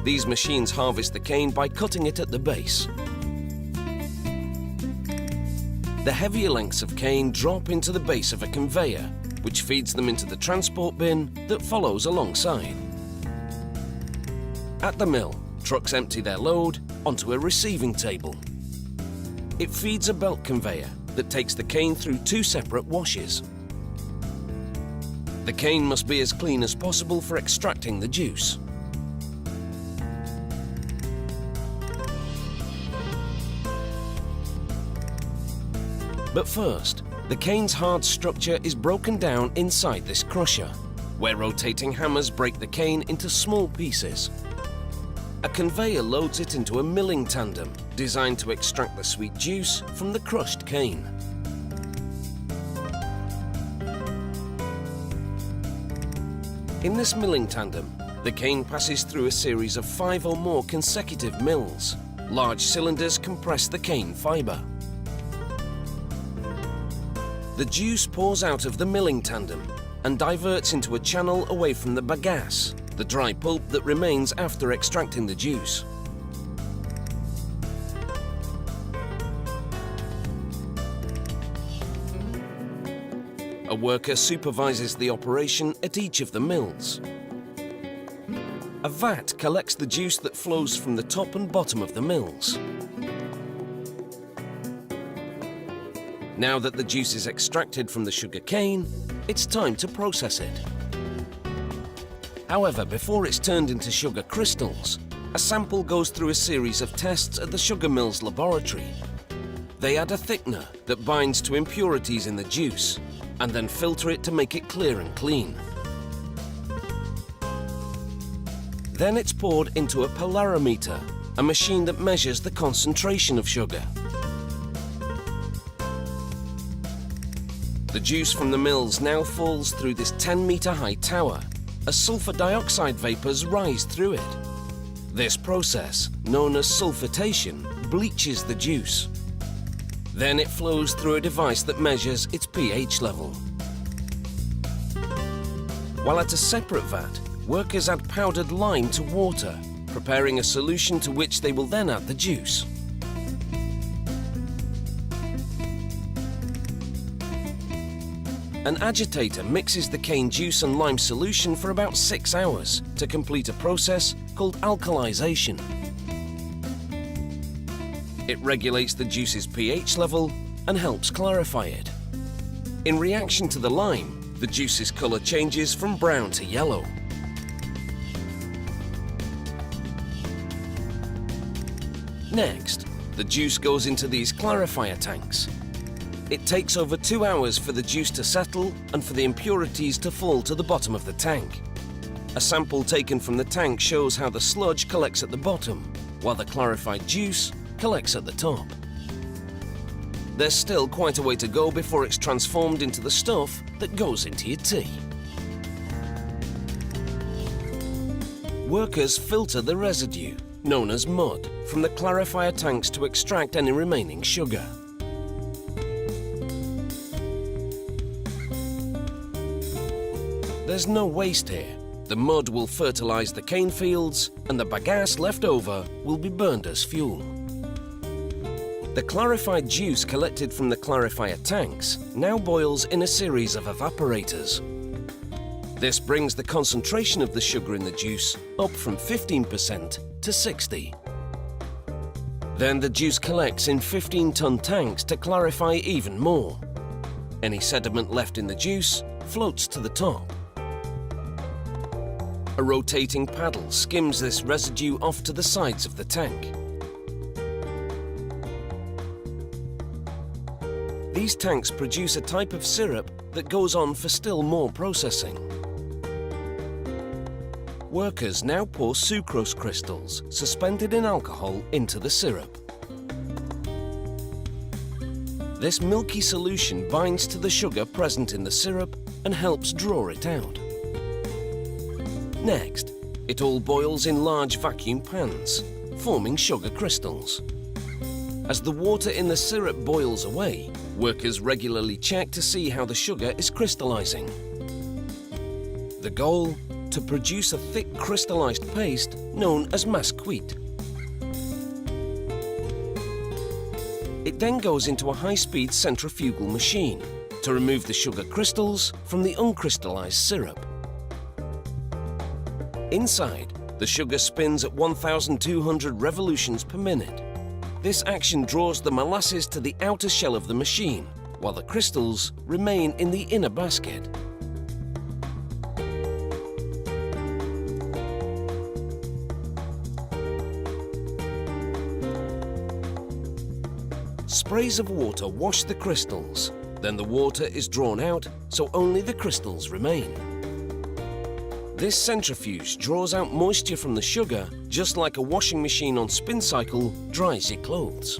These machines harvest the cane by cutting it at the base. The heavier lengths of cane drop into the base of a conveyor, which feeds them into the transport bin that follows alongside. At the mill, trucks empty their load onto a receiving table. It feeds a belt conveyor that takes the cane through two separate washes. The cane must be as clean as possible for extracting the juice. But first, the cane's hard structure is broken down inside this crusher, where rotating hammers break the cane into small pieces. A conveyor loads it into a milling tandem designed to extract the sweet juice from the crushed cane. In this milling tandem, the cane passes through a series of 5 or more consecutive mills. Large cylinders compress the cane fibre. The juice pours out of the milling tandem and diverts into a channel away from the bagasse, the dry pulp that remains after extracting the juice. A worker supervises the operation at each of the mills. A vat collects the juice that flows from the top and bottom of the mills. Now that the juice is extracted from the sugar cane, it's time to process it. However, before it's turned into sugar crystals, a sample goes through a series of tests at the sugar mill's laboratory. They add a thickener that binds to impurities in the juice and then filter it to make it clear and clean. Then it's poured into a polarimeter, a machine that measures the concentration of sugar. The juice from the mills now falls through this 10-metre-high tower as sulfur dioxide vapours rise through it. This process, known as sulfitation, bleaches the juice. Then it flows through a device that measures its pH level. While at a separate vat, workers add powdered lime to water, preparing a solution to which they will then add the juice. An agitator mixes the cane juice and lime solution for about 6 hours to complete a process called alkalization. It regulates the juice's pH level and helps clarify it. In reaction to the lime, the juice's colour changes from brown to yellow. Next, the juice goes into these clarifier tanks. It takes over 2 hours for the juice to settle and for the impurities to fall to the bottom of the tank. A sample taken from the tank shows how the sludge collects at the bottom, while the clarified juice collects at the top. There's still quite a way to go before it's transformed into the stuff that goes into your tea. Workers filter the residue, known as mud, from the clarifier tanks to extract any remaining sugar. There's no waste here. The mud will fertilize the cane fields and the bagasse left over will be burned as fuel. The clarified juice collected from the clarifier tanks now boils in a series of evaporators. This brings the concentration of the sugar in the juice up from 15% to 60%. Then the juice collects in 15-ton tanks to clarify even more. Any sediment left in the juice floats to the top. A rotating paddle skims this residue off to the sides of the tank. These tanks produce a type of syrup that goes on for still more processing. Workers now pour sucrose crystals suspended in alcohol into the syrup. This milky solution binds to the sugar present in the syrup and helps draw it out. Next, it all boils in large vacuum pans, forming sugar crystals. As the water in the syrup boils away, workers regularly check to see how the sugar is crystallizing. The goal? to produce a thick crystallized paste known as masquite. It then goes into a high-speed centrifugal machine to remove the sugar crystals from the uncrystallized syrup. Inside, the sugar spins at 1,200 revolutions per minute. This action draws the molasses to the outer shell of the machine, while the crystals remain in the inner basket. Sprays of water wash the crystals. Then the water is drawn out, so only the crystals remain. This centrifuge draws out moisture from the sugar, just like a washing machine on spin cycle dries your clothes.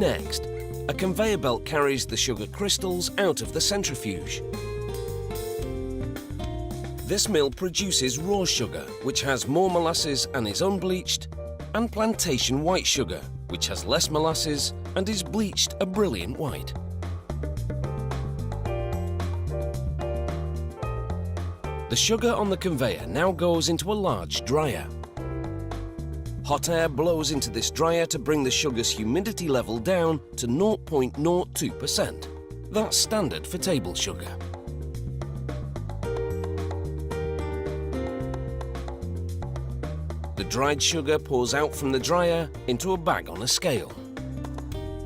Next, a conveyor belt carries the sugar crystals out of the centrifuge. This mill produces raw sugar, which has more molasses and is unbleached, and plantation white sugar, which has less molasses and is bleached a brilliant white. The sugar on the conveyor now goes into a large dryer. Hot air blows into this dryer to bring the sugar's humidity level down to 0.02%. That's standard for table sugar. The dried sugar pours out from the dryer into a bag on a scale.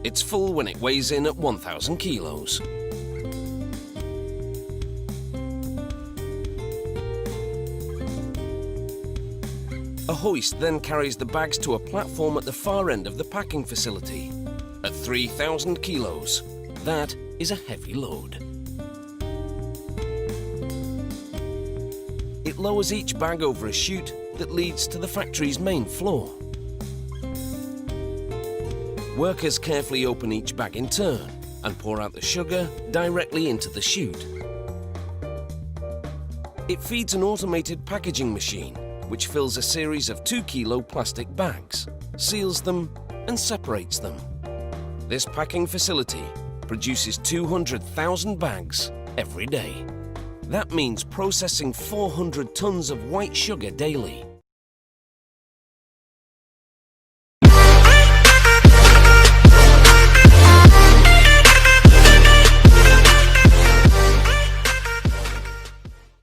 It's full when it weighs in at 1,000 kilos. A hoist then carries the bags to a platform at the far end of the packing facility. At 3,000 kilos, that is a heavy load. It lowers each bag over a chute that leads to the factory's main floor. Workers carefully open each bag in turn and pour out the sugar directly into the chute. It feeds an automated packaging machine which fills a series of 2-kilo plastic bags, seals them and separates them. This packing facility produces 200,000 bags every day. That means processing 400 tons of white sugar daily.